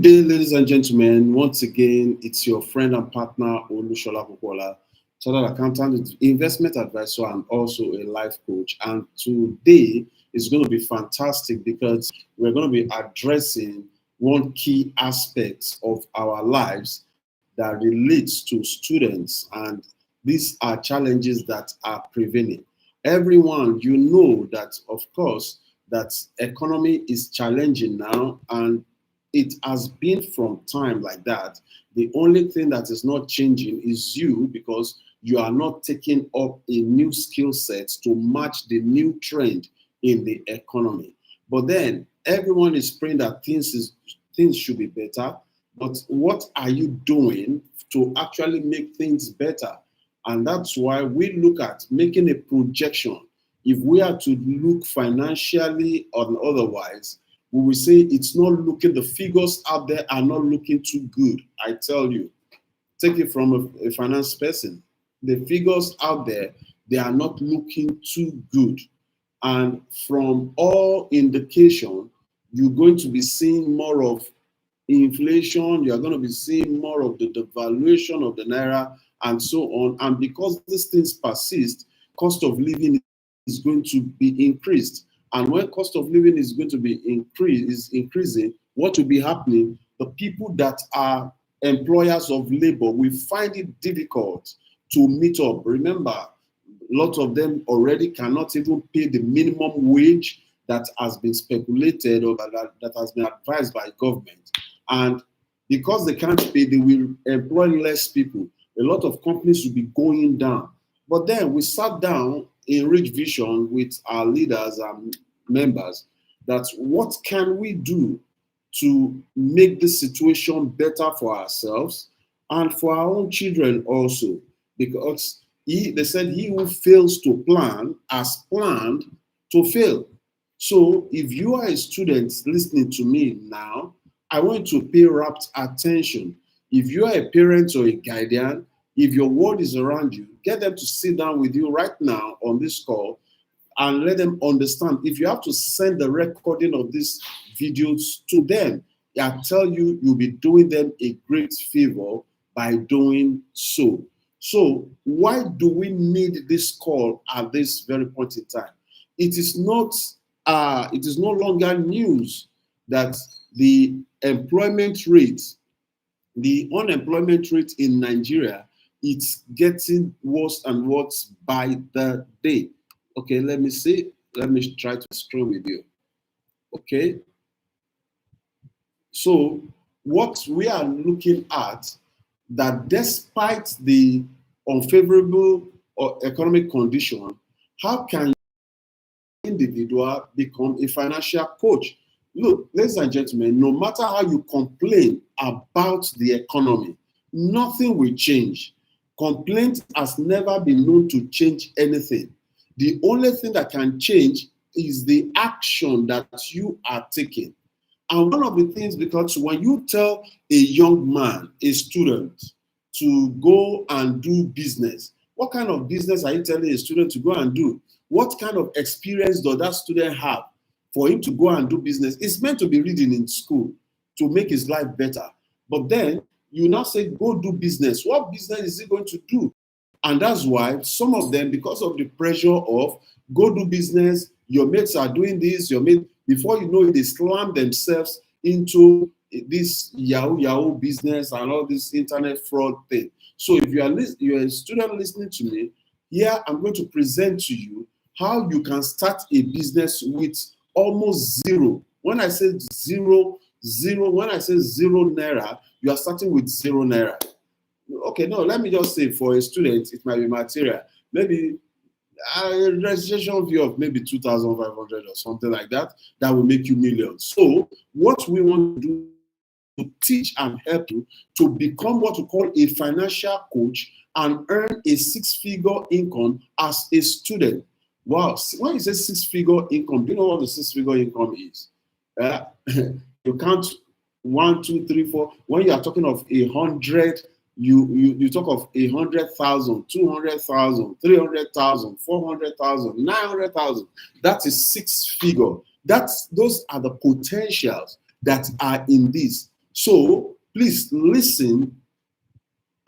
day, ladies and gentlemen. Once again, it's your friend and partner, Olushola Kukola, chartered accountant, investment advisor, and also a life coach. And today is going to be fantastic because we're going to be addressing one key aspect of our lives that relates to students. And these are challenges that are prevailing. Everyone, you know that, of course, that economy is challenging now, and it has been from time like that. The only thing that is not changing is you, because you are not taking up a new skill set to match the new trend in the economy. But then everyone is praying that things should be better. But what are you doing to actually make things better? And that's why we look at making a projection. If we are to look financially or otherwise, we will say it's not looking, the figures out there are not looking too good. I tell you, take it from a finance person. The figures out there, they are not looking too good. And from all indication, you're going to be seeing more of inflation, you're going to be seeing more of the devaluation of the naira and so on. And because these things persist, cost of living is going to be increased. And when cost of living is going to be increasing, what will be happening? The people that are employers of labor will find it difficult to meet up. Remember, a lot of them already cannot even pay the minimum wage that has been speculated or that has been advised by government. And because they can't pay, they will employ less people. A lot of companies will be going down. But then we sat down in Rich Vision with our leaders and members that what can we do to make this situation better for ourselves and for our own children also, because they said he who fails to plan has planned to fail. So if you are a student listening to me now, I want you to pay rapt attention. If you are a parent or a guardian, if your word is around you, get them to sit down with you right now on this call and let them understand. If you have to send the recording of these videos to them, I tell you, you'll be doing them a great favor by doing so. So why do we need this call at this very point in time? It is no longer news that the unemployment rate in Nigeria, it's getting worse and worse by the day. Okay, let me see. Let me try to screen with you. Okay. So what we are looking at, that despite the unfavorable or economic condition, how can individual become a financial coach? Look, ladies and gentlemen, no matter how you complain about the economy, nothing will change. Complaint has never been known to change anything. The only thing that can change is the action that you are taking. And one of the things, because when you tell a young man, a student, to go and do business, what kind of business are you telling a student to go and do? What kind of experience does that student have for him to go and do business? It's meant to be reading in school to make his life better. But then you now say, go do business. What business is he going to do? And that's why some of them, because of the pressure of go do business, your mates are doing this, before you know it, they slam themselves into this Yahoo business and all this internet fraud thing. So if you're a student listening to me, here I'm going to present to you how you can start a business with almost zero. When I say zero, when I say zero naira, you are starting with 0 naira. Okay, no, let me just say for a student, it might be material. Maybe a registration fee of maybe 2,500 or something like that, that will make you millions. So what we want to do to teach and help you to become what we call a financial coach and earn a 6-figure income as a student. Wow, when you say 6-figure income, do you know what the 6-figure income is? You count 1, 2, 3, 4. When you are talking of 100, you talk of 100,000, 200,000, 300,000, 400,000, 900,000. That is 6-figure. Those are the potentials that are in this. So please listen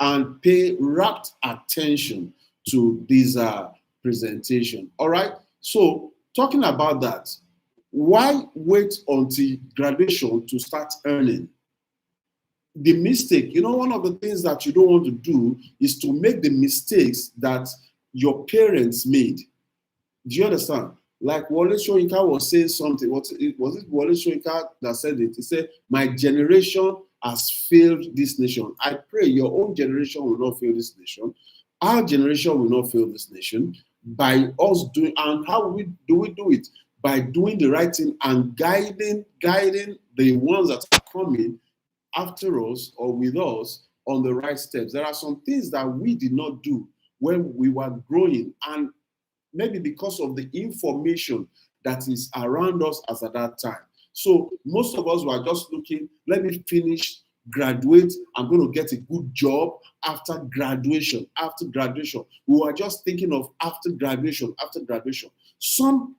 and pay rapt attention to this presentation. All right. So talking about that, why wait until graduation to start earning? The mistake, one of the things that you don't want to do is to make the mistakes that your parents made. Do you understand? Like Wale Soyinka was saying something. Was it Wale Soyinka that said it? He said, "My generation has failed this nation." I pray your own generation will not fail this nation. Our generation will not fail this nation by us doing. And how do we do it? By doing the right thing and guiding the ones that are coming after us or with us on the right steps. There are some things that we did not do when we were growing, and maybe because of the information that is around us as at that time. So most of us were just looking, let me finish, graduate, I'm going to get a good job after graduation. After graduation, we were just thinking of after graduation. Some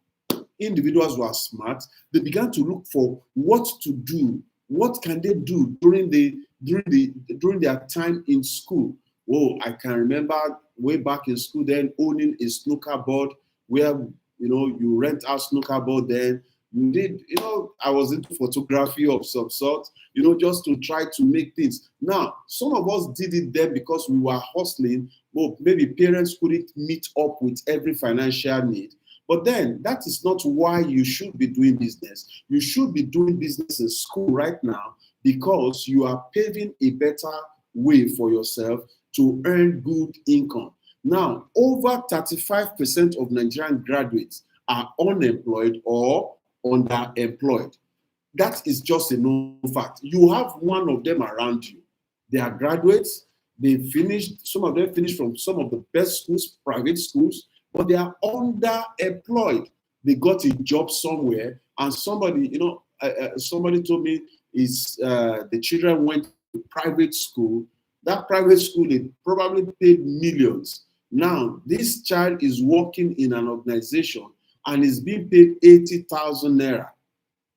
individuals were smart. They began to look for what to do. What can they do during their time in school? Oh, I can remember way back in school then owning a snooker board where you rent out snooker board. Then you did, I was into photography of some sort, just to try to make things. Now, some of us did it then because we were hustling. Well, maybe parents couldn't meet up with every financial need. But then that is not why you should be doing business. You should be doing business in school right now because you are paving a better way for yourself to earn good income. Now, over 35% of Nigerian graduates are unemployed or underemployed. That is just a known fact. You have one of them around you. They are graduates. Some of them finished from some of the best schools, private schools, but they are underemployed. They got a job somewhere, and somebody told me the children went to private school. That private school, they probably paid millions. Now, this child is working in an organization and is being paid 80,000 naira.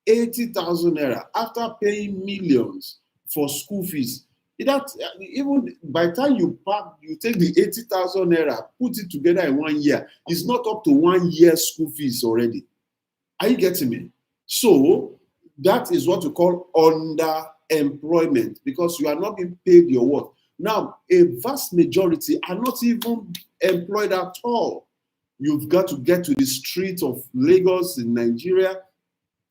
80,000 naira after paying millions for school fees. Even by the time you take the 80,000 naira, put it together in 1 year, it's not up to 1 year's school fees already. Are you getting me? So that is what we call underemployment, because you are not being paid your worth. Now, a vast majority are not even employed at all. You've got to get to the streets of Lagos in Nigeria,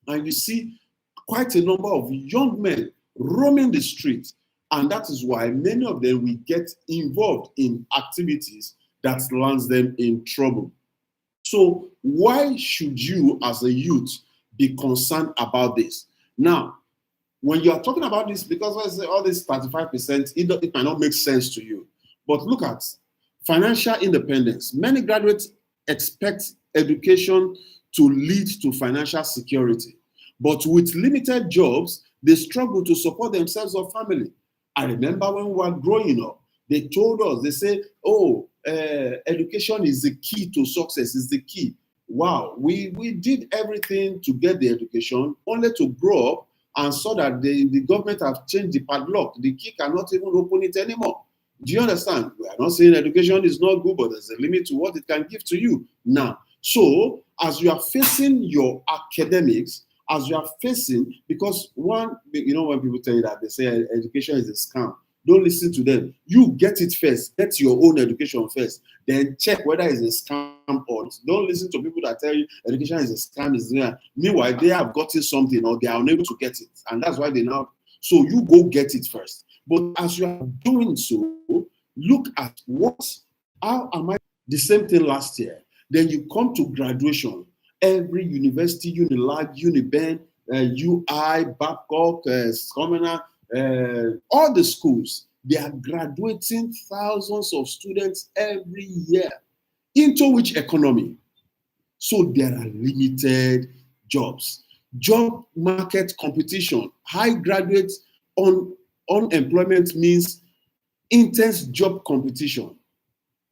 and you see quite a number of young men roaming the streets. And that is why many of them will get involved in activities that lands them in trouble. So why should you as a youth be concerned about this? Now, when you are talking about this, because I say all this 35%, it might not make sense to you. But look at financial independence. Many graduates expect education to lead to financial security. But with limited jobs, they struggle to support themselves or family. I remember when we were growing up, they told us, they say, education is the key to success, is the key. Wow, we did everything to get the education, only to grow up and saw that the government have changed the padlock. The key cannot even open it anymore. Do you understand? We are not saying education is not good, but there's a limit to what it can give to you. Now, so as you are facing your academics, as you are facing, because when people tell you that, they say education is a scam, don't listen to them. You get it first. Get your own education first. Then check whether it's a scam or not. Don't listen to people that tell you education is a scam. Meanwhile, they have gotten something or they are unable to get it. And that's why they now. So you go get it first. But as you are doing so, look at how am I? The same thing last year. Then you come to graduation. Every university, Unilag, Uniben, UI, Babcock, Scomina, all the schools, they are graduating thousands of students every year. Into which economy? So there are limited jobs. Job market competition, high graduates unemployment means intense job competition.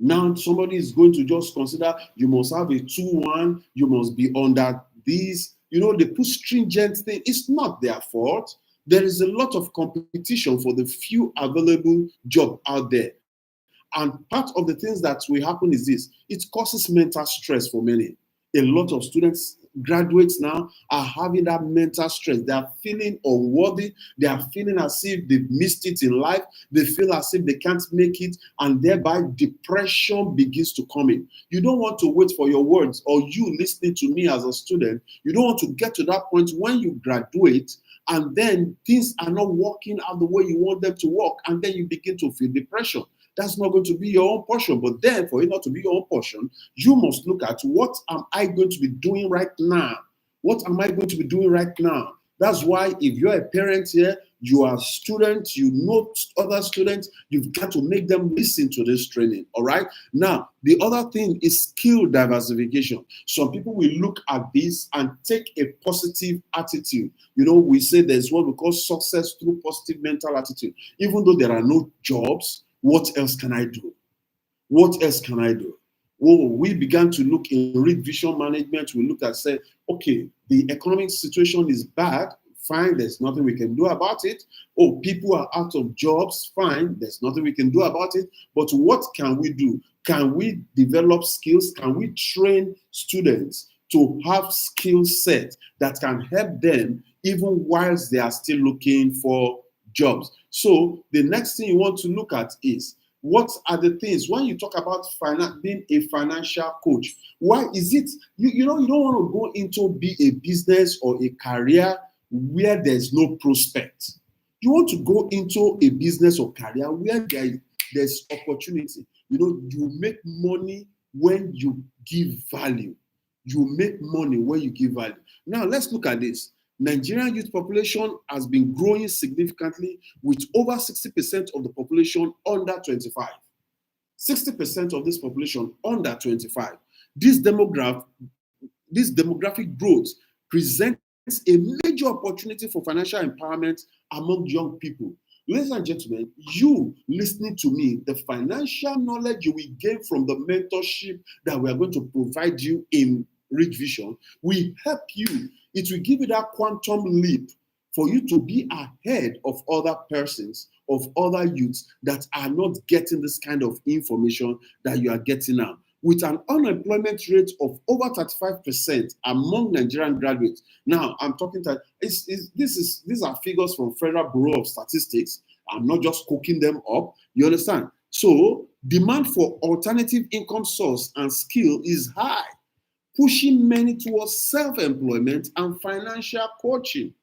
Now somebody is going to just consider you must have a 2-1, you must be under these. They put stringent things. It's not their fault. There is a lot of competition for the few available jobs out there. And part of the things that will happen is this: it causes mental stress for many. A lot of students, graduates now, are having that mental stress. They are feeling unworthy. They are feeling as if they've missed it in life. They feel as if they can't make it, and thereby depression begins to come in. You don't want to wait for your words, or you listening to me as a student, you don't want to get to that point when you graduate and then things are not working out the way you want them to work, and then you begin to feel depression. That's not going to be your own portion. But then, for it not to be your own portion, you must look at, what am I going to be doing right now? What am I going to be doing right now? That's why if you're a parent here, you are a student, you know other students, you've got to make them listen to this training, all right? Now, the other thing is skill diversification. Some people will look at this and take a positive attitude. You know, we say there's what we call success through positive mental attitude. Even though there are no jobs, what else can I do? What else can I do? Well, we began to look in Read Vision Management. We looked at, say, okay, the economic situation is bad. Fine, there's nothing we can do about it. Oh, people are out of jobs. Fine, there's nothing we can do about it. But what can we do? Can we develop skills? Can we train students to have skill set that can help them even whilst they are still looking for jobs? So the next thing you want to look at is, what are the things when you talk about being a financial coach? Why is it you don't want to go into be a business or a career where there's no prospect? You want to go into a business or career where there's opportunity. You make money when you give value. You make money when you give value. Now let's look at this. Nigerian youth population has been growing significantly, with over 60% of the population under 25. 60% of this population under 25. This demographic growth presents a major opportunity for financial empowerment among young people. Ladies and gentlemen, you listening to me, the financial knowledge you will gain from the mentorship that we are going to provide you in Read Vision will help you. It will give you that quantum leap for you to be ahead of other persons, of other youths that are not getting this kind of information that you are getting now. With an unemployment rate of over 35% among Nigerian graduates. Now, I'm talking that these are figures from Federal Bureau of Statistics. I'm not just cooking them up. You understand? So, demand for alternative income source and skill is high, pushing many towards self-employment and financial coaching.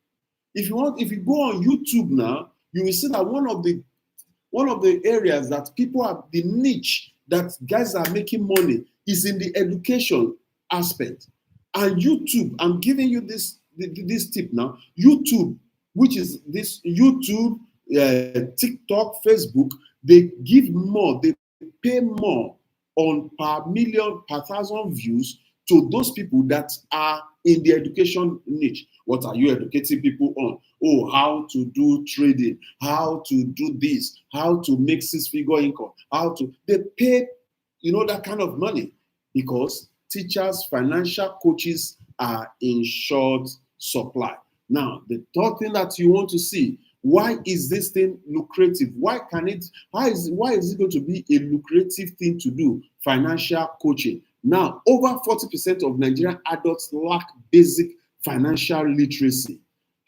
If you go on YouTube now, you will see that one of the areas that people have, the niche that guys are making money, is in the education aspect. And YouTube, I'm giving you this tip now. YouTube, which is this YouTube, TikTok, Facebook, they give more, they pay more on per million, per thousand views to those people that are in the education niche. What are you educating people on? Oh, how to do trading, how to do this, how to make six-figure income, they pay, that kind of money, because teachers, financial coaches are in short supply. Now, the third thing that you want to see, why is this thing lucrative? Why is it going to be a lucrative thing to do? Financial coaching. Now, over 40% of Nigerian adults lack basic financial literacy,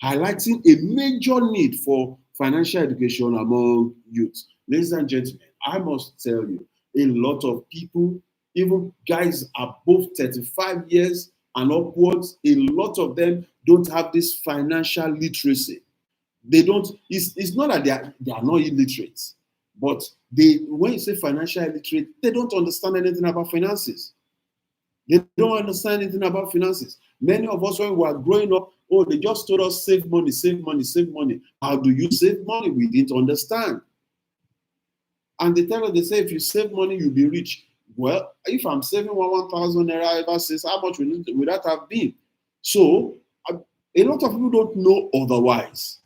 highlighting a major need for financial education among youth. Ladies and gentlemen, I must tell you, a lot of people, even guys above 35 years and upwards, a lot of them don't have this financial literacy. They don't, it's not that they are not illiterate, but when you say financial illiterate, they don't understand anything about finances. They don't understand anything about finances. Many of us, when we were growing up, they just told us save money, save money, save money. How do you save money? We didn't understand. And they say, if you save money, you'll be rich. Well, if I'm saving 1,000 naira ever since, how much would that have been? So, a lot of people don't know otherwise.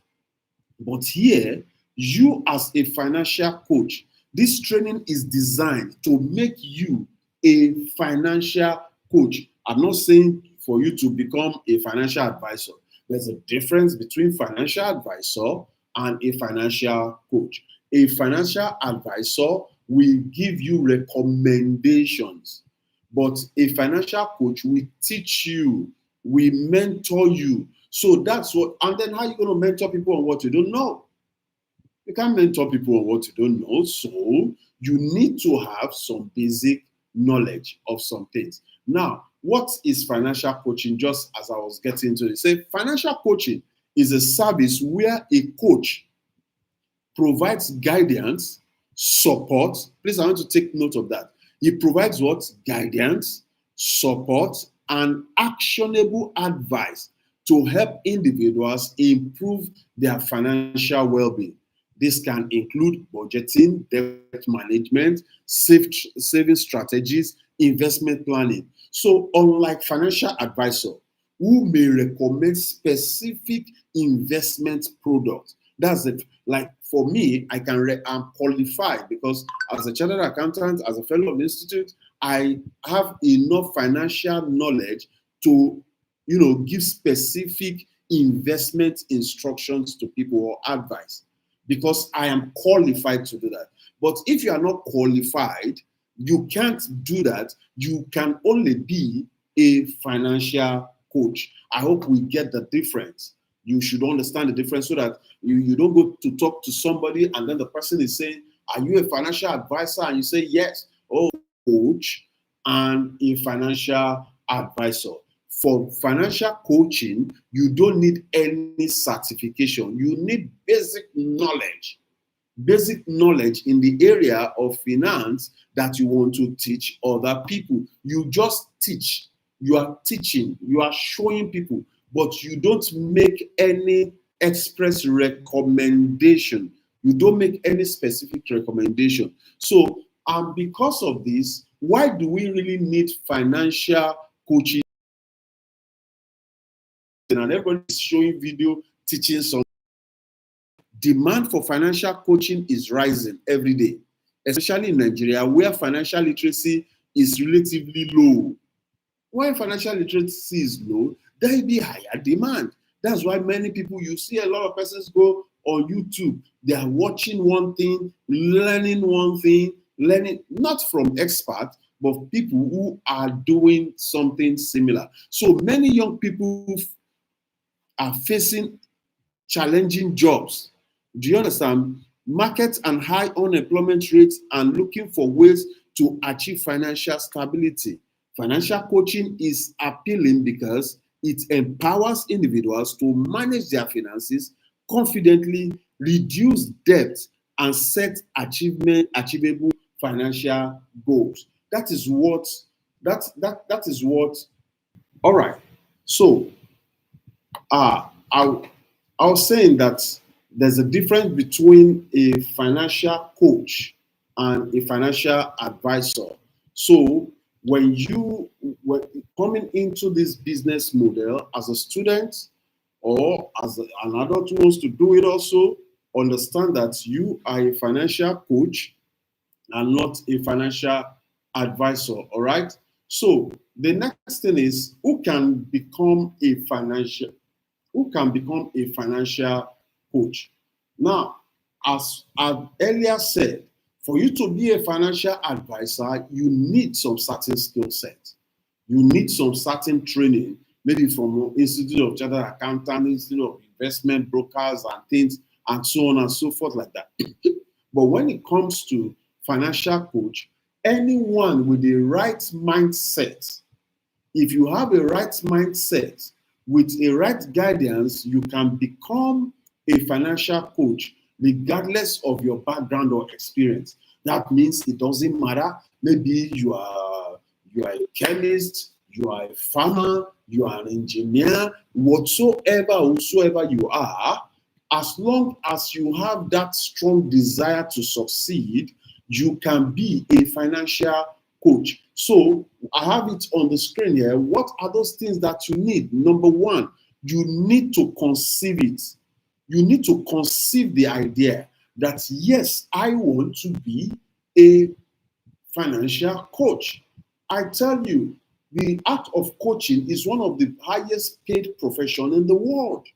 But here, you as a financial coach, this training is designed to make you a financial coach. I'm not saying for you to become a financial advisor. There's a difference between financial advisor and a financial coach. A financial advisor will give you recommendations, but a financial coach will teach you, will mentor you. So that's what, and then how are you going to mentor people on what you don't know? You can't mentor people on what you don't know. So you need to have some basic knowledge of some things. Now, what is financial coaching? Just as I was getting to it, say financial coaching is a service where a coach provides guidance, support. Please, I want to take note of that. He provides what? Guidance, support, and actionable advice to help individuals improve their financial well-being. This can include budgeting, debt management, saving strategies, investment planning. So, unlike financial advisor, who may recommend specific investment products, that's it. Like for me, I'm qualified because as a chartered accountant, as a fellow of the institute, I have enough financial knowledge to, give specific investment instructions to people or advice, because I am qualified to do that. But if you are not qualified, you can't do that. You can only be a financial coach. I hope we get the difference. You should understand the difference so that you don't go to talk to somebody and then the person is saying, are you a financial advisor? And you say, yes. Oh, coach and a financial advisor. For financial coaching, you don't need any certification. You need basic knowledge in the area of finance that you want to teach other people. You just teach. You are teaching. You are showing people, but you don't make any express recommendation. You don't make any specific recommendation. So, because of this, why do we really need financial coaching? And everybody is showing video, teaching some. Demand for financial coaching is rising every day, especially in Nigeria, where financial literacy is relatively low. When financial literacy is low, there will be higher demand. That's why many people, you see a lot of persons go on YouTube, they are watching one thing, learning one thing, learning not from experts, but people who are doing something similar. So many young people are facing challenging jobs. Do you understand? Markets and high unemployment rates and looking for ways to achieve financial stability. Financial coaching is appealing because it empowers individuals to manage their finances confidently, reduce debt, and set achievable financial goals. That is what that is what. All right. So I I was saying that there's a difference between a financial coach and a financial advisor. So when you were coming into this business model as a student or as an adult who wants to do it also, understand that you are a financial coach and not a financial advisor. All right. So the next thing is who can become a financial coach. Now, as I've earlier said, for you to be a financial advisor, you need some certain skill set. You need some certain training, maybe from Institute of Chartered Accountants, Institute of Investment Brokers and things, and so on and so forth like that. But when it comes to financial coach, anyone with the right mindset, if you have a right mindset, with a right guidance, you can become a financial coach regardless of your background or experience. That means it doesn't matter. Maybe you are a chemist, you are a farmer, you are an engineer, whosoever you are, as long as you have that strong desire to succeed, you can be a financial coach. So I have it on the screen here. What are those things that you need? Number one, you need to conceive it. You need to conceive the idea that, yes, I want to be a financial coach. I tell you, The art of coaching is one of the highest paid profession in the world.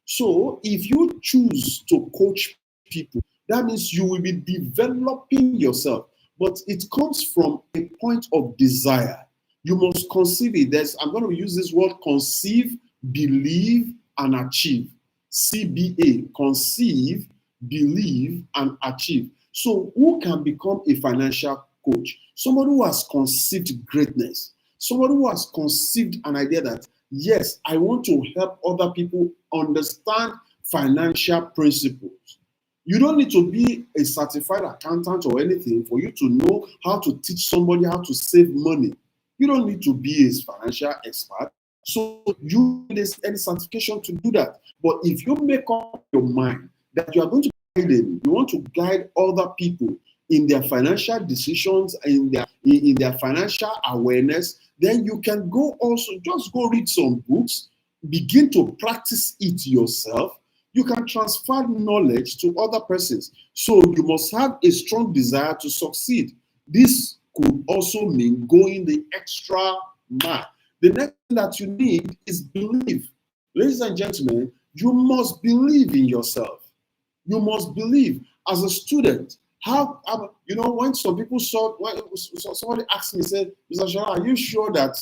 So if you choose to coach people, that means you will be developing yourself. But it comes from a point of desire. You must conceive it. I'm going to use this word conceive, believe, and achieve. CBA, conceive, believe, and achieve. So who can become a financial coach? Somebody who has conceived greatness. Somebody who has conceived an idea that, yes, I want to help other people understand financial principles. You don't need to be a certified accountant or anything for you to know how to teach somebody how to save money. You don't need to be a financial expert. So you need any certification to do that. But if you make up your mind that you are going to guide them, you want to guide other people in their financial decisions, in their financial awareness, then you can go also, just go read some books, begin to practice it yourself. You can transfer knowledge to other persons. So you must have a strong desire to succeed. This could also mean going the extra mile. The next thing that you need is belief. Ladies and gentlemen, you must believe in yourself. You must believe. As a student, when some people somebody asked me, said, Mr. Shara, are you sure that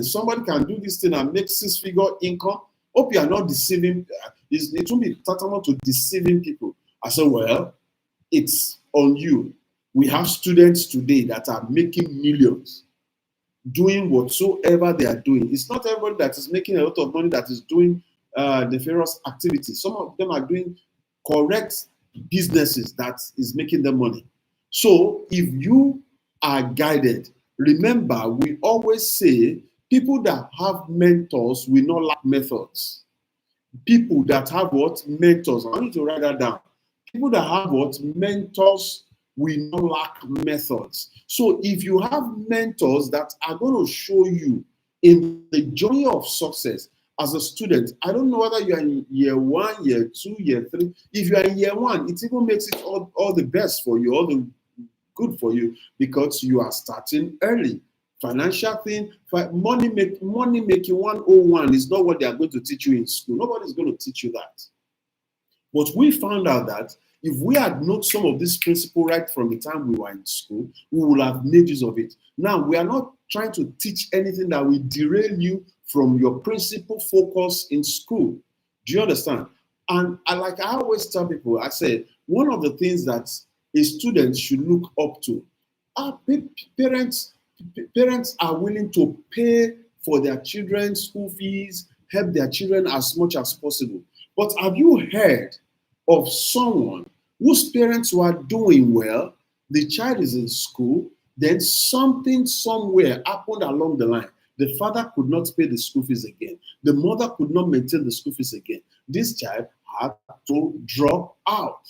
somebody can do this thing and make six-figure income? Hope you are not deceiving. It won't be tantamount to deceiving people. I said, well, it's on you. We have students today that are making millions, doing whatsoever they are doing. It's not everybody that is making a lot of money that is doing nefarious activities. Some of them are doing correct businesses that is making them money. So if you are guided, remember, we always say people that have mentors will not lack methods. People that have what? Mentors. I need to write that down. People that have what? Mentors will not lack methods. So if you have mentors that are going to show you in the journey of success as a student, I don't know whether you are in year 1, year 2, year 3. If you are in year 1, it even makes it all the best for you, all the good for you, because you are starting early. Financial thing, money making 101 is not what they are going to teach you in school. Nobody's going to teach you that. But we found out that if we had known some of this principle right from the time we were in school, we would have made use of it. Now, we are not trying to teach anything that will derail you from your principal focus in school. Do you understand? And like I always tell people, I say, one of the things that a student should look up to are parents are willing to pay for their children's school fees, help their children as much as possible. But have you heard of someone whose parents were doing well, the child is in school, then something somewhere happened along the line. The father could not pay the school fees again. The mother could not maintain the school fees again. This child had to drop out.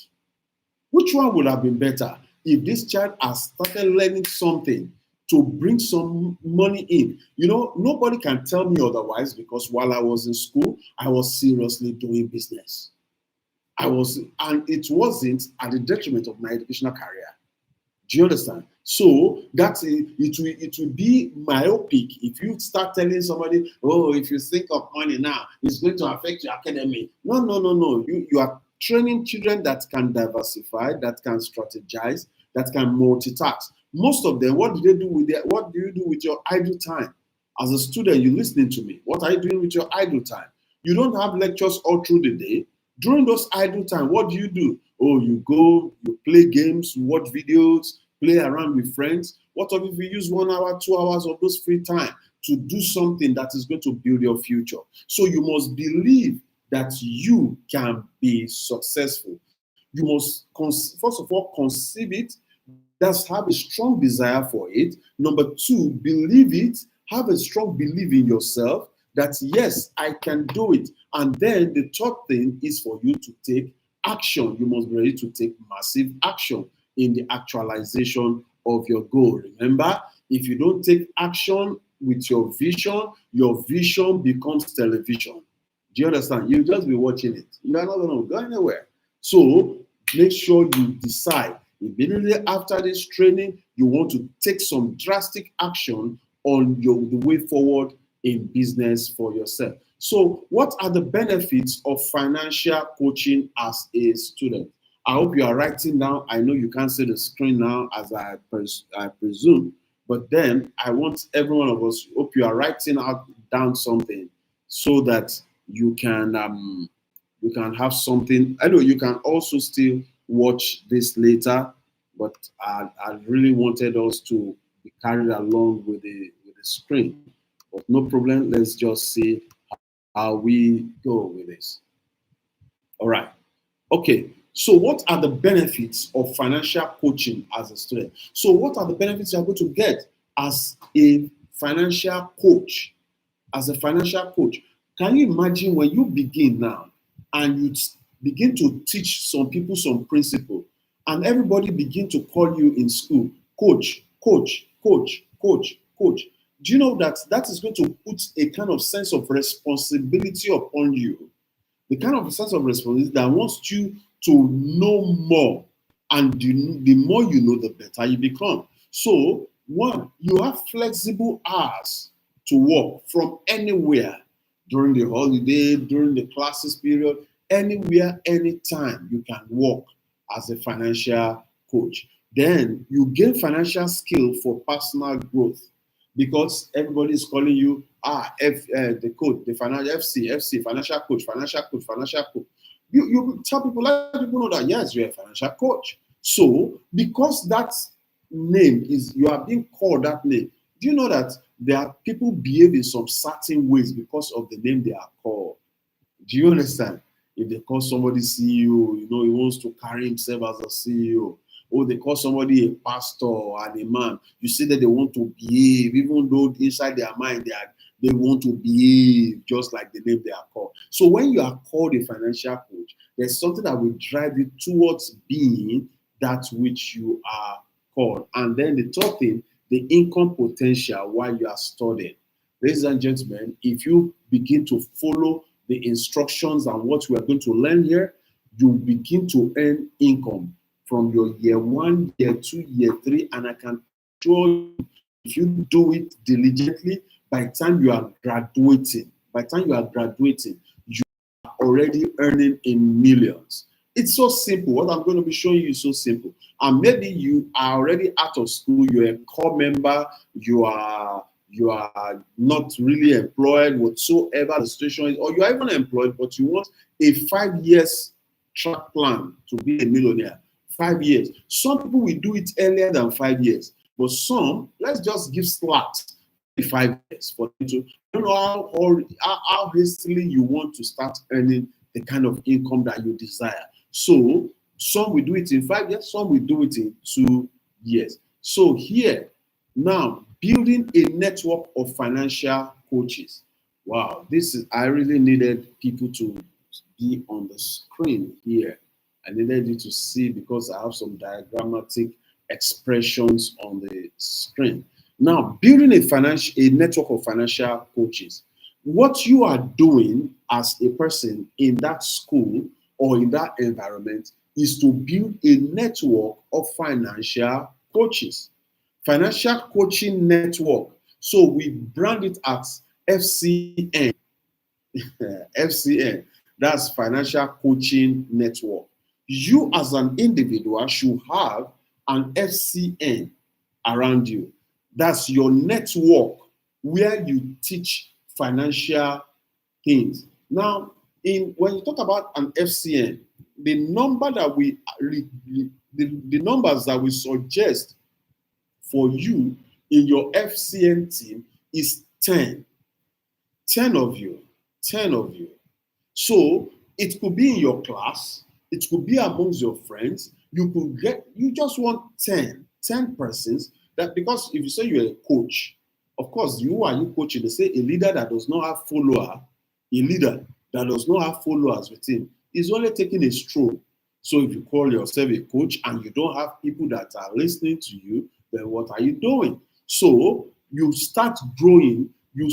Which one would have been better if this child has started learning something to bring some money in? You know, nobody can tell me otherwise, because while I was in school, I was seriously doing business. And it wasn't at the detriment of my educational career. Do you understand? So it will be myopic if you start telling somebody, oh, if you think of money now, it's going to affect your academy. No. You are training children that can diversify, that can strategize, that can multitask. Most of them, what do you do with your idle time? As a student, you're listening to me. What are you doing with your idle time? You don't have lectures all through the day. During those idle time, what do? Oh, you go, you play games, you watch videos, play around with friends. What if you use 1 hour, 2 hours of those free time to do something that is going to build your future? So you must believe that you can be successful. You must, first of all, conceive it. That's have a strong desire for it. Number 2, believe it. Have a strong belief in yourself that, yes, I can do it. And then the third thing is for you to take action. You must be ready to take massive action in the actualization of your goal. Remember, if you don't take action with your vision becomes television. Do you understand? You'll just be watching it. You are not going to go anywhere. So make sure you decide immediately after this training, you want to take some drastic action on the way forward in business for yourself. So, what are the benefits of financial coaching as a student? I hope you are writing down. I know you can't see the screen now, as I presume, but then I want every one of us. Hope you are writing out down something so that you can have something. I know you can also still watch this later, but I really wanted us to be carried along with the screen. But no problem. Let's just see how we go with this. All right. Okay. So, what are the benefits of financial coaching as a student? So, what are the benefits you're going to get as a financial coach? As a financial coach, can you imagine when you begin now and you begin to teach some people some principle, and everybody begin to call you in school, coach, coach, coach, coach, coach? Do you know that that is going to put a kind of sense of responsibility upon you? The kind of sense of responsibility that wants you to know more. And the more you know, the better you become. So, one, you have flexible hours to work from anywhere during the holiday, during the classes period, anywhere, anytime you can work as a financial coach. Then you gain financial skill for personal growth because everybody is calling you the coach, the financial FC, financial coach, financial coach, financial coach. You tell people, let people know that yes, you're a financial coach. So because that name is you are being called that name, do you know that there are people behave in some certain ways because of the name they are called? Do you understand? If they call somebody CEO, you know, he wants to carry himself as a CEO. Or they call somebody a pastor and a man, you see that they want to behave, even though inside their mind they want to behave just like the name they are called. So when you are called a financial coach, there's something that will drive you towards being that which you are called. And then the third thing, the income potential while you are studying. Ladies and gentlemen, if you begin to follow the instructions and what we are going to learn here, you begin to earn income from your year 1, year 2, year 3, and I can assure you, if you do it diligently, by the time you are graduating, you are already earning in millions. It's so simple. What I'm going to be showing you is so simple. And maybe you are already out of school, you're a core member, you are not really employed whatsoever the situation is, or you are even employed, but you want a 5 years track plan to be a millionaire. 5 years. Some people will do it earlier than 5 years, but some, let's just give slacks 5 years for them to. I don't know how hastily you want to start earning the kind of income that you desire. So some will do it in 5 years, some will do it in 2 years. So here, now, building a network of financial coaches. Wow, I really needed people to be on the screen here. I needed you to see because I have some diagrammatic expressions on the screen. Now, building a network of financial coaches. What you are doing as a person in that school or in that environment is to build a network of financial coaches. Financial coaching network. So we brand it as FCN. FCN. That's Financial Coaching Network. You as an individual should have an FCN around you. That's your network where you teach financial things. Now, when you talk about an FCN, the numbers that we suggest for you in your FCN team is 10. 10 of you. 10 of you. So it could be in your class, it could be amongst your friends. You just want 10 persons that, because if you say you're a coach, of course, who are you coaching? They say a leader that does not have followers with him is only taking a stroll. So if you call yourself a coach and you don't have people that are listening to you, then what are you doing? So you start growing, you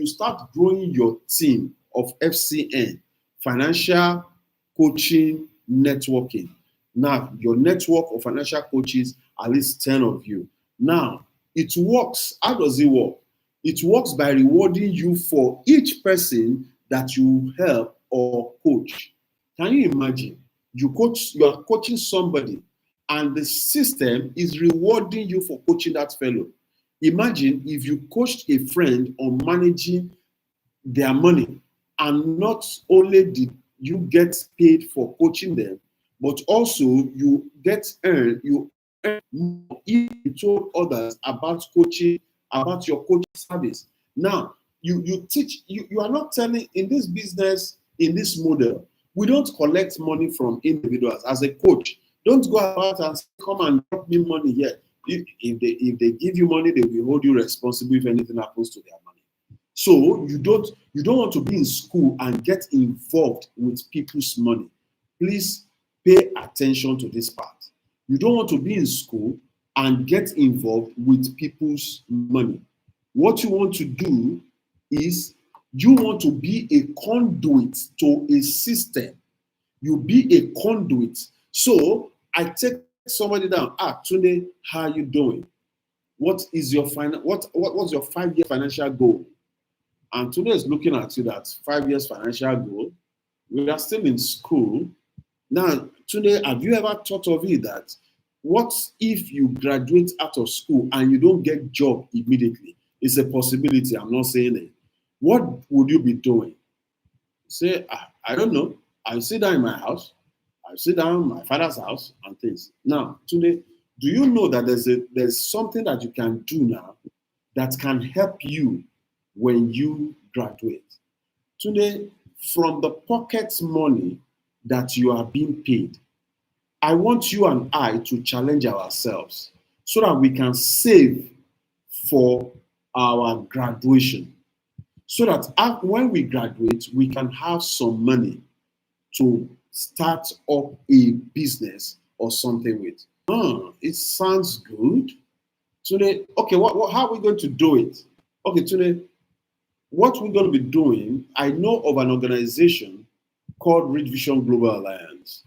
start growing your team of FCN, financial coaching networking. Now, your network of financial coaches, at least 10 of you. Now, It works. How does it work? It works by rewarding you for each person that you help or coach. Can you imagine? You are coaching somebody, and the system is rewarding you for coaching that fellow. Imagine if you coached a friend on managing their money, and not only did you get paid for coaching them, but also you earn more if you told others about coaching, about your coaching service. Now, you teach, you are not telling in this business, in this model, we don't collect money from individuals. As a coach, don't go about and say, come and drop me money here. If they give you money, they will hold you responsible if anything happens to their money. So you don't want to be in school and get involved with people's money. Please pay attention to this part. You don't want to be in school and get involved with people's money. What you want to do is you want to be a conduit to a system. You be a conduit. So I take somebody down. Tunde, how are you doing? What is your what's your 5-year financial goal? And Tunde is looking at you, that 5 years financial goal. We are still in school. Now, Tunde, have you ever thought of it that what if you graduate out of school and you don't get job immediately? It's a possibility. I'm not saying it. What would you be doing? Say, I don't know. I sit down in my house. I sit down in my father's house and things. Now, Tunde, do you know that there's something that you can do now that can help you when you graduate? Tunde, from the pocket money that you are being paid, I want you and I to challenge ourselves so that we can save for our graduation. So that when we graduate, we can have some money to start up a business or something with. It sounds good. Today, okay, how are we going to do it? Okay, today, what we're going to be doing, I know of an organization called Rich Vision Global Alliance.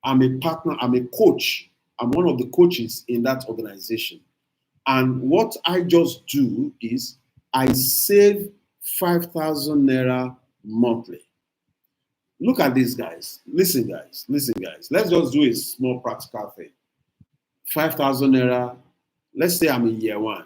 I'm a partner, I'm a coach. I'm one of the coaches in that organization. And what I just do is I save 5,000 Naira monthly. Look at this, guys. Listen, guys. Let's just do a small practical thing. 5,000 Naira, let's say I'm in year 1,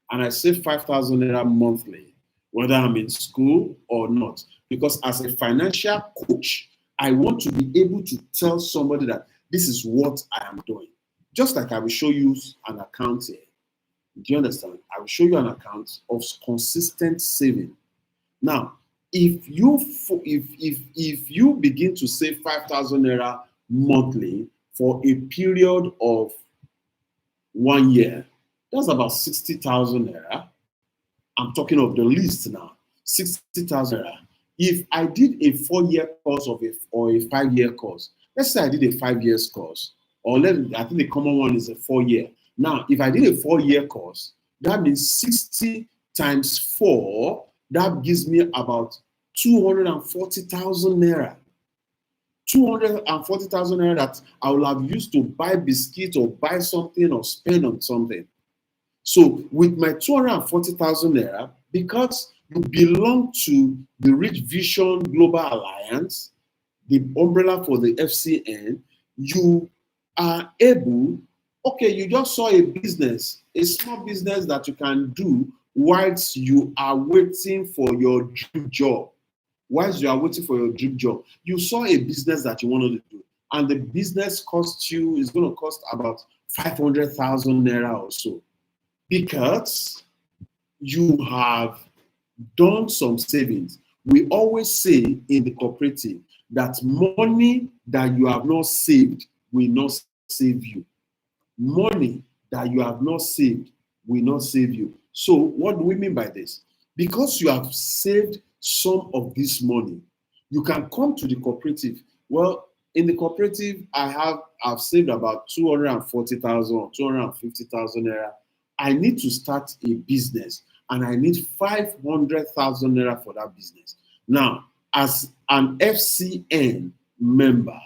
and I save 5,000 Naira monthly, whether I'm in school or not. Because as a financial coach, I want to be able to tell somebody that this is what I am doing. Just like I will show you an account here. Do you understand? I will show you an account of consistent saving. Now, if you begin to save 5,000 Naira monthly for a period of 1 year, that's about 60,000 Naira. I'm talking of the least now, 60,000 Naira. If I did a 4-year course or a 5-year course, let's say I did a 5 years course, or I think the common one is a 4-year. Now, if I did a 4-year course, that means 60 times 4, that gives me about 240,000 Naira. 240,000 Naira that I will have used to buy biscuits or buy something or spend on something. So with my 240,000 Naira, because you belong to the Rich Vision Global Alliance, the umbrella for the FCN, you are able, okay, you just saw a business, a small business that you can do whilst you are waiting for your dream job. Whilst you are waiting for your dream job, you saw a business that you wanted to do, and the business is going to cost about 500,000 Naira or so, because you have done some savings. We always say in the cooperative that money that you have not saved will not save you. Money that you have not saved will not save you. So what do we mean by this? Because you have saved some of this money, you can come to the cooperative. Well, in the cooperative, I've saved about 240,000 or 250,000 Naira. I need to start a business, and I need 500,000 Naira for that business. Now, as an FCN member,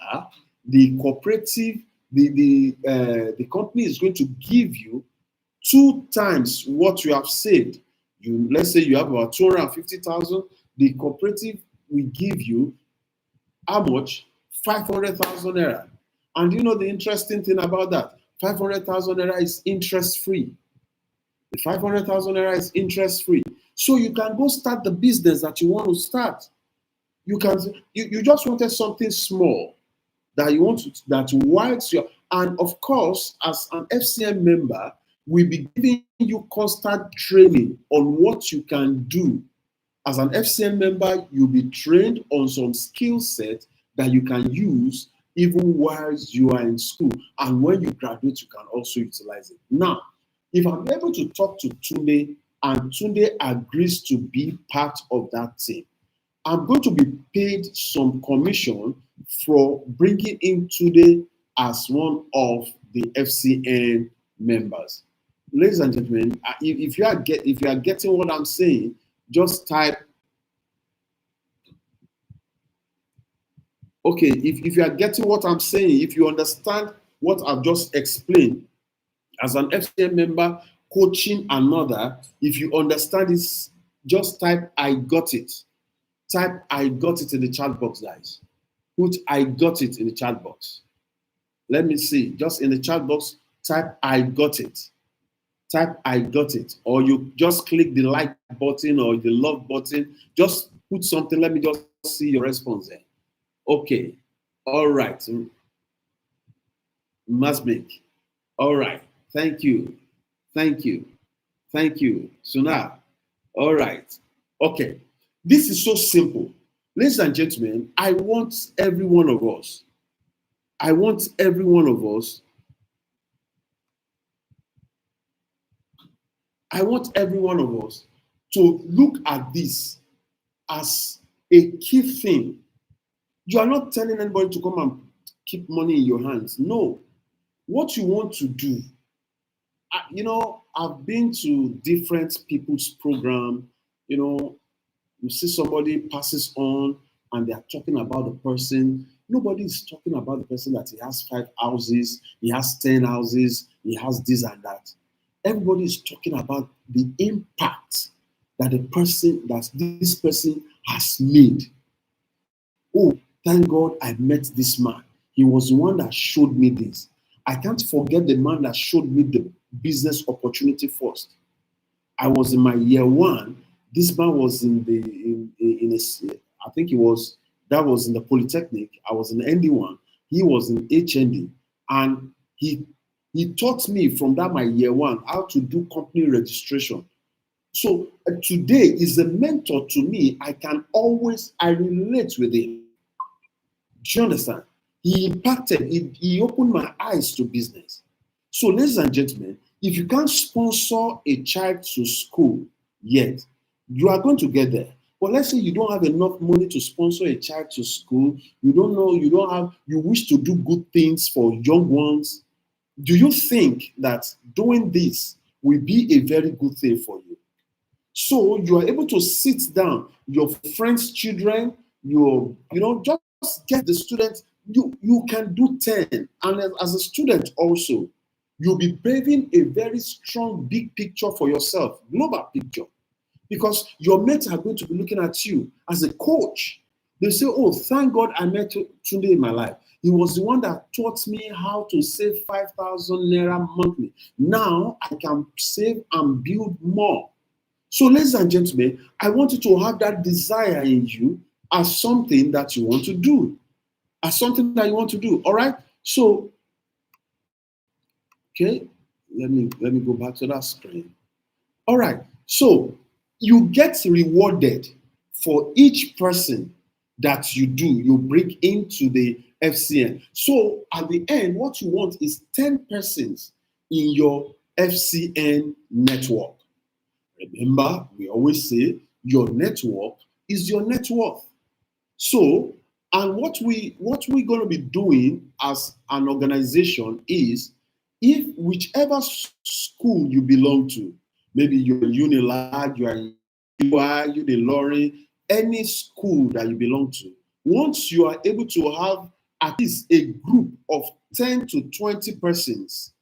the cooperative, the company is going to give you 2 times what you have saved. Let's say you have about 250,000. The cooperative will give you how much? 500,000 naira. And you know the interesting thing about that? 500,000 naira is interest free. The 500,000 naira is interest free. So you can go start the business that you want to start. You just wanted something small that you want to, that whites your, and of course, as an FCM member, we'll be giving you constant training on what you can do. As an FCM member, you'll be trained on some skill set that you can use even whilst you are in school. And when you graduate, you can also utilize it. Now, if I'm able to talk to Tunde and Tunde agrees to be part of that team, I'm going to be paid some commission for bringing in Tunde as one of the FCN members. Ladies and gentlemen, if you are getting what I'm saying, just type. Okay, if you are getting what I'm saying, if you understand what I've just explained, as an FCN member coaching another, if you understand this, just type I got it. Type I got it in the chat box, guys. Put I got it in the chat box. Let me see. Just in the chat box, type I got it. Type I got it. Or you just click the like button or the love button. Just put something. Let me just see your response there. Okay. All right. Masmik. All right. Thank you. Thank you. Thank you. So now, all right. Okay. This is so simple. Ladies and gentlemen, I want every one of us, I want every one of us, I want every one of us to look at this as a key thing. You are not telling anybody to come and keep money in your hands. No. What you want to do, you know, I've been to different people's program, you know, you see somebody passes on and they are talking about the person. Nobody is talking about the person that he has 5 houses, he has 10 houses, he has this and that. Everybody is talking about the impact that this person has made. Oh, thank God I met this man. He was the one that showed me this. I can't forget the man that showed me the business opportunity first. I was in my year 1. This man was in I think that was in the Polytechnic. I was in ND1. He was in HND. And he taught me from that my year 1 how to do company registration. So today is a mentor to me. I relate with him. Do you understand? He impacted, he opened my eyes to business. So, ladies and gentlemen, if you can't sponsor a child to school yet, you are going to get there. But let's say you don't have enough money to sponsor a child to school, you wish to do good things for young ones. Do you think that doing this will be a very good thing for you? So you are able to sit down, your friends' children, just get the students. You can do 10. And as a student also, you'll be paving a very strong big picture for yourself, global picture. Because your mates are going to be looking at you as a coach. They say, oh, thank God I met Tunde in my life. He was the one that taught me how to save 5,000 naira monthly. Now I can save and build more. So, ladies and gentlemen, I want you to have that desire in you as something that you want to do. As something that you want to do. All right? So, okay, let me go back to that screen. All right. So, you get rewarded for each person that you bring into the FCN. So, at the end, what you want is 10 persons in your FCN network. Remember, we always say your network is your net worth. So, and what we're going to be doing as an organization is, if whichever school you belong to, maybe you're Unilag, you are Unilorin, any school that you belong to, once you are able to have at least a group of 10 to 20 persons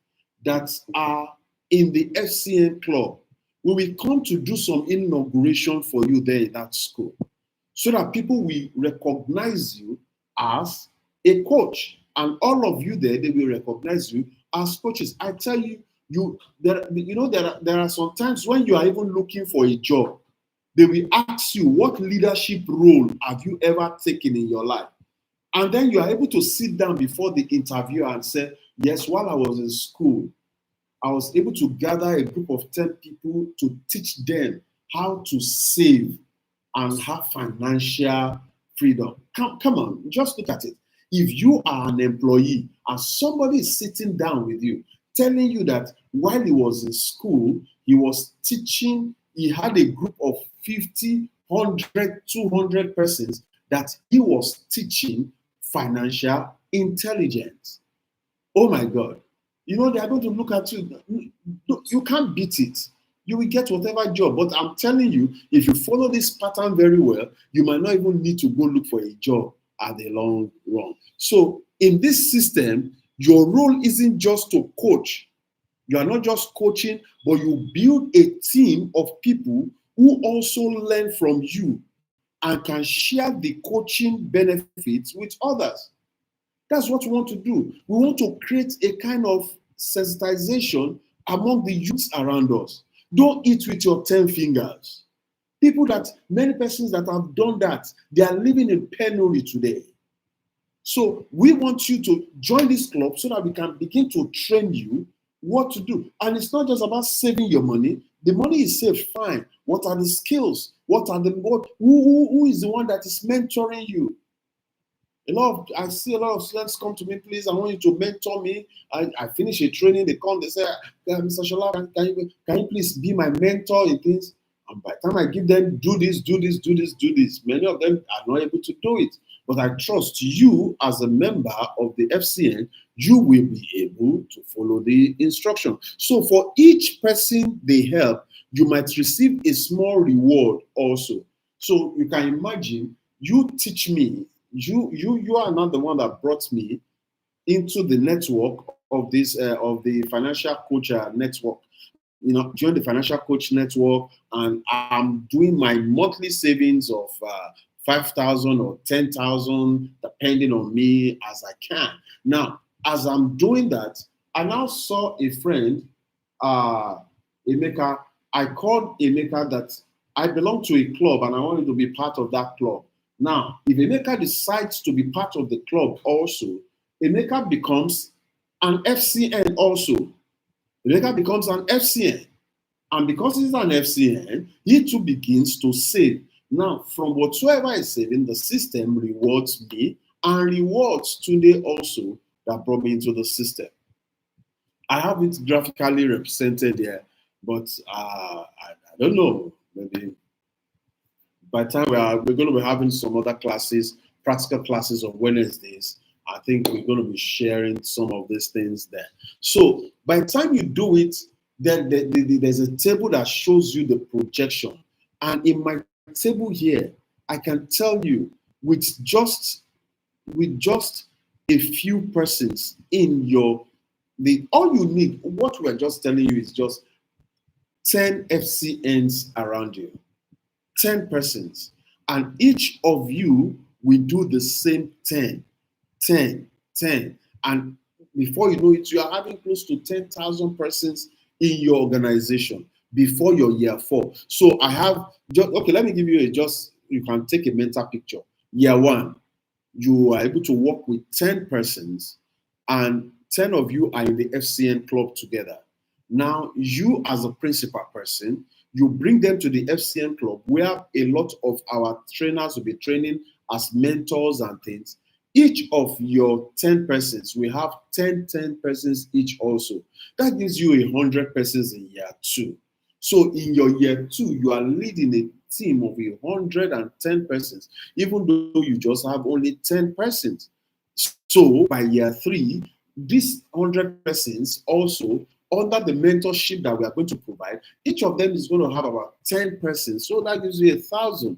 that are in the FCN club. We will come to do some inauguration for you there in that school so that people will recognize you as a coach. And all of you there, they will recognize you as coaches. I tell you, there are some times when you are even looking for a job, they will ask you, what leadership role have you ever taken in your life? And then you are able to sit down before the interviewer and say, yes, while I was in school, I was able to gather a group of 10 people to teach them how to save and have financial freedom. Come on, just look at it. If you are an employee and somebody is sitting down with you, telling you that while he was in school, he was teaching, he had a group of 50, 100, 200 persons that he was teaching financial intelligence. Oh my God. You know, they are going to look at you. You can't beat it. You will get whatever job. But I'm telling you, if you follow this pattern very well, you might not even need to go look for a job at the long run. So in this system, your role isn't just to coach. You are not just coaching, but you build a team of people who also learn from you and can share the coaching benefits with others. That's what we want to do. We want to create a kind of sensitization among the youths around us. Don't eat with your 10 fingers. Many persons that have done that, they are living in penury today. So we want you to join this club so that we can begin to train you what to do. And it's not just about saving your money. The money is saved, fine. What are the skills? Who is the one that is mentoring you? I see a lot of students come to me, please, I want you to mentor me. I finish a training, they come, they say, Mr. Shola, can you please be my mentor in things? And by the time I give them, do this, many of them are not able to do it. But I trust you as a member of the FCN, you will be able to follow the instruction. So for each person they help, you might receive a small reward also. So you can imagine, you teach me, you are not the one that brought me into the network of the financial coach network. You know, join the financial coach network, and I'm doing my monthly savings of 5,000 or 10,000, depending on me as I can. Now, as I'm doing that, I now saw a friend, Emeka. I called Emeka that I belong to a club and I wanted to be part of that club. Now, if Emeka decides to be part of the club also, Emeka becomes an FCN also. Emeka becomes an FCN. And because he's an FCN, he too begins to save. Now, from whatsoever is saving, the system rewards me and rewards Tunde also that brought me into the system. I have it graphically represented there, but I don't know, maybe by the time we're going to be having some other classes, practical classes on Wednesdays, I think we're going to be sharing some of these things there. So by the time you do it, then there's a table that shows you the projection. And in my table here, I can tell you with just a few persons in all you need, what we're just telling you is just 10 FCNs around you. 10 persons, and each of you will do the same 10, and before you know it, you are having close to 10,000 persons in your organization before your year 4. So I have okay, let me give you you can take a mental picture. Year 1, you are able to work with 10 persons, and 10 of you are in the FCN club together. Now, you as a principal person, you bring them to the FCN club where a lot of our trainers will be training as mentors and things. Each of your 10 persons, we have 10 persons each also. That gives you 100 persons in year 2. So in your year 2, you are leading a team of 110 persons, even though you just have only 10 persons. So by year 3, these 100 persons also, under the mentorship that we are going to provide, each of them is going to have about 10 persons. So that gives you 1,000,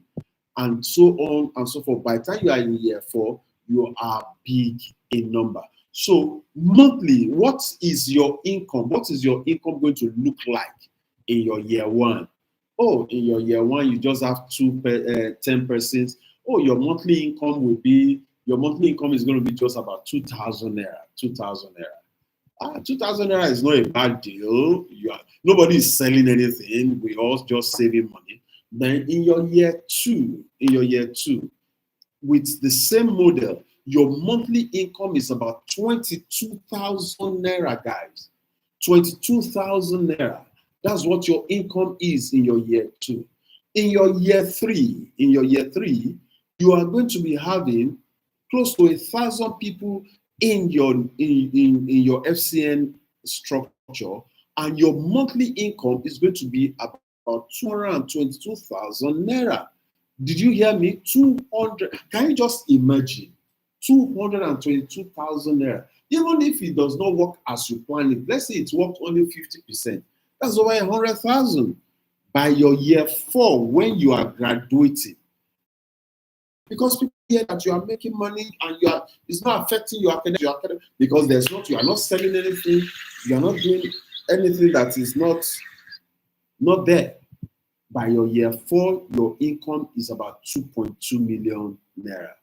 and so on and so forth. By the time you are in year 4, you are big in number. So monthly, what is your income? What is your income going to look like in your year one? Oh, in your year one, you just have 10 persons. Oh, your monthly income is going to be just about 2,000 naira. 2,000 naira. 2,000 naira is not a bad deal. Nobody is selling anything. We all just saving money. Then in your year two, with the same model, your monthly income is about 22,000 naira, guys. 22,000 naira. That's what your income is in your year two. In your year three, you are going to be having close to 1,000 people in your FCN structure, and your monthly income is going to be about 222,000 naira. Did you hear me? 200. Can you just imagine? 222,000 naira. Even if it does not work as you plan it, let's say it worked only 50%, that's over 100,000. By your year four, when you are graduating, because people hear that you are making money and it's not affecting your academic, because you are not selling anything, you are not doing anything that is not there. By your year four, your income is about 2.2 million naira.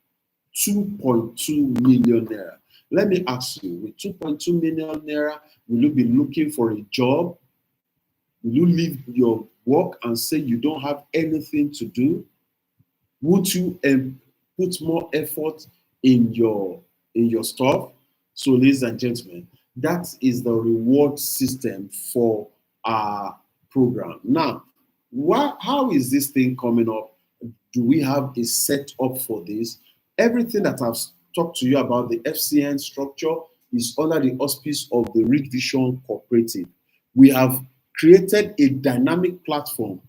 2.2 million naira. Let me ask you, with 2.2 million naira, will you be looking for a job? Will you leave your work and say you don't have anything to do? Would you put more effort in your stuff? So, ladies and gentlemen, that is the reward system for our program. Now, how is this thing coming up? Do we have a setup for this? Everything that I've talked to you about the FCN structure is under the auspice of the Rich Vision Cooperative. We have created a dynamic platform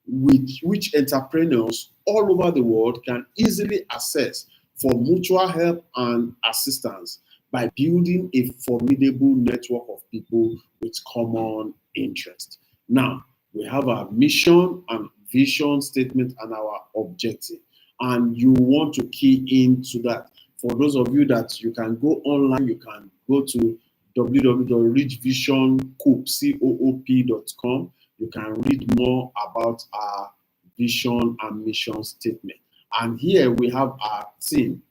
which entrepreneurs all over the world can easily access for mutual help and assistance by building a formidable network of people with common interest. Now, we have our mission and vision statement and our objective, and you want to key into that. For those of you that you can go online, you can go to www.richvisioncoop.com. You can read more about our vision and mission statement. And here we have our team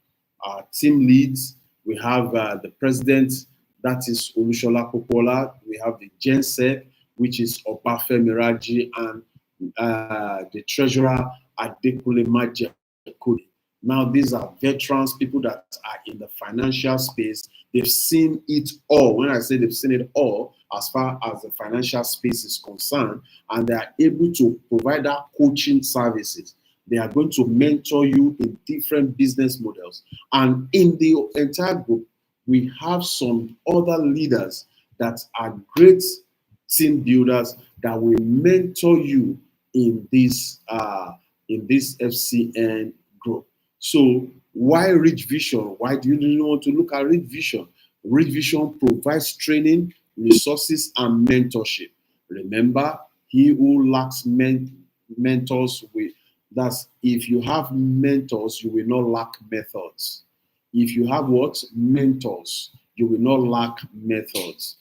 leads. We have the president, that is Olushola Popola. We have the GenSec, which is Obafe Miraji, and the treasurer Adekule Majekudi. Now, these are veterans, people that are in the financial space. They've seen it all. When I say they've seen it all, as far as the financial space is concerned, and they are able to provide that coaching services. They are going to mentor you in different business models. And in the entire group, we have some other leaders that are great team builders that will mentor you in this FCN group. So why Rich Vision? Why do you really want to look at Rich Vision? Rich Vision provides training, resources, and mentorship. Remember, he who lacks mentors will. That's if you have mentors, you will not lack methods. If you have what? Mentors, you will not lack methods.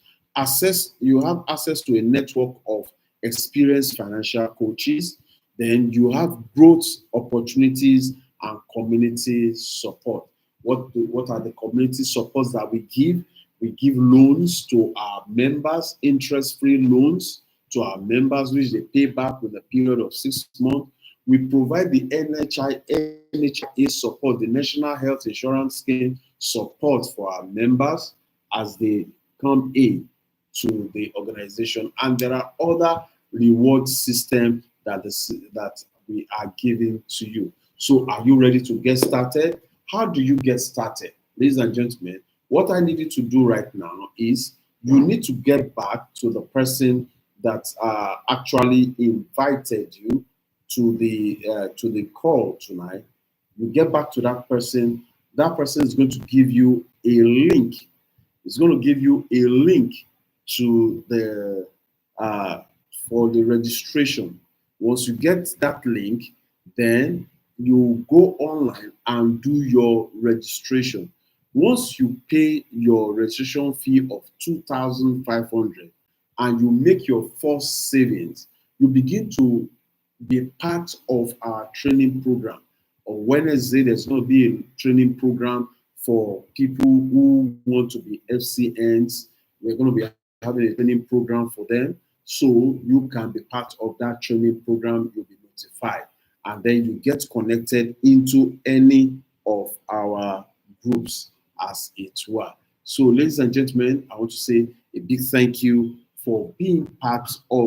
You have access to a network of experienced financial coaches. Then you have growth opportunities and community support. What are the community supports that we give? We give loans to our members, interest-free loans to our members, which they pay back with a period of 6 months. We provide the NHIA support, the National Health Insurance Scheme support for our members as they come in to the organization. And there are other reward systems that we are giving to you. So are you ready to get started? How do you get started? Ladies and gentlemen, what I need you to do right now is you need to get back to the person that actually invited you to the call tonight. You get back to that person. That person is going to give you a link. It's going to give you a link to the for the registration. Once you get that link, then you go online and do your registration. Once you pay your registration fee of 2,500 and you make your first savings, you begin to be part of our training program. On Wednesday, there's going to be a training program for people who want to be FCNs. We're going to be having a training program for them. So you can be part of that training program. You'll be notified. And then you get connected into any of our groups as it were. So, ladies and gentlemen, I want to say a big thank you for being part of